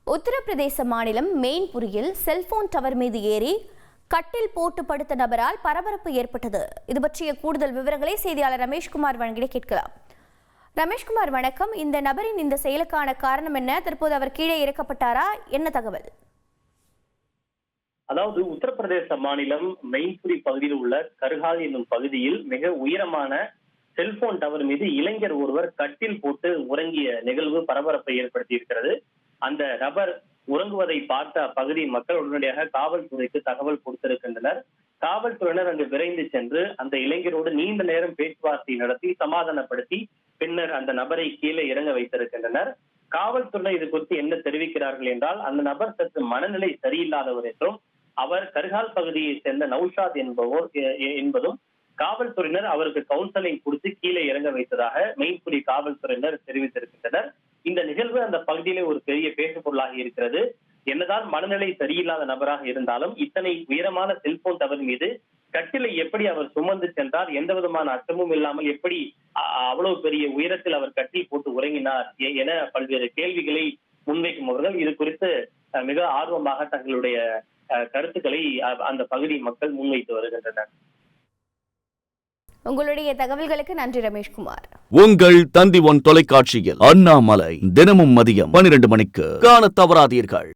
உத்தரப்பிரதேச மாநிலம் மெயின்புரியில் cellphone tower மீது ஏறி கட்டில் போட்டு படுத்த நபரால் பரபரப்பு ஏற்பட்டது. இது பற்றிய கூடுதல் விவரங்களை செய்தியாளர் ரமேஷ்குமார் வழங்கிட கேட்கலாம். ரமேஷ்குமார் வணக்கம். இந்த நபரின் இந்த செயலுக்கான காரணம் என்ன? தற்போது அவர் கீழே இறக்கப்பட்டாரா? என்ன தகவல்? அதாவது உத்தரப்பிரதேச மாநிலம் மெயின்புரி பகுதியில் உள்ள கர்ஹால் என்னும் பகுதியில் மிக உயரமான செல்போன் டவர் மீது இளைஞர் ஒருவர் கட்டில் போட்டு உறங்கிய நிகழ்வு பரபரப்பை ஏற்படுத்தி இருக்கிறது. அந்த நபர் உறங்குவதை பார்த்த அப்பகுதி மக்கள் உடனடியாக காவல்துறைக்கு தகவல் கொடுத்திருக்கின்றனர். காவல்துறையினர் அங்கு விரைந்து சென்று அந்த இளைஞரோடு நீண்ட நேரம் பேச்சுவார்த்தை நடத்தி சமாதானப்படுத்தி பின்னர் அந்த நபரை கீழே இறங்க வைத்திருக்கின்றனர். காவல்துறையினர் இது குறித்து என்ன தெரிவிக்கிறார்கள் என்றால், அந்த நபர் சற்று மனநிலை சரியில்லாதவர் என்றும் அவர் கர்ஹால் பகுதியை சேர்ந்த நௌஷாத் என்பதும் காவல்துறையினர் அவருக்கு கவுன்சிலிங் கொடுத்து கீழே இறங்க வைத்ததாக மெயின்புரி காவல்துறையினர் தெரிவித்திருக்கின்றனர். இந்த நிகழ்வு அந்த பகுதியிலே ஒரு பெரிய பேசு பொருளாகி இருக்கிறது. என்னதான் மனநிலை சரியில்லாத நபராக இருந்தாலும் இத்தனை உயரமான செல்போன் டவர் மீது கட்டிலை எப்படி அவர் சுமந்து சென்றார், எந்த விதமான அச்சமும் இல்லாமல் எப்படி அவ்வளவு பெரிய உயரத்தில் அவர் கட்டில் போட்டு உறங்கினார் என பல்வேறு கேள்விகளை முன்வைக்கும் அவர்கள் இது குறித்து மிக ஆர்வமாக தங்களுடைய கருத்துக்களை அந்த பகுதி மக்கள் முன்வைத்து வருகின்றனர். உங்களுடைய தகவல்களுக்கு நன்றி ரமேஷ்குமார். உங்கள் தந்தி ஒன் தொலைக்காட்சியில் அண்ணாமலை தினமும் மதியம் 12 மணிக்கு காண தவறாதீர்கள்.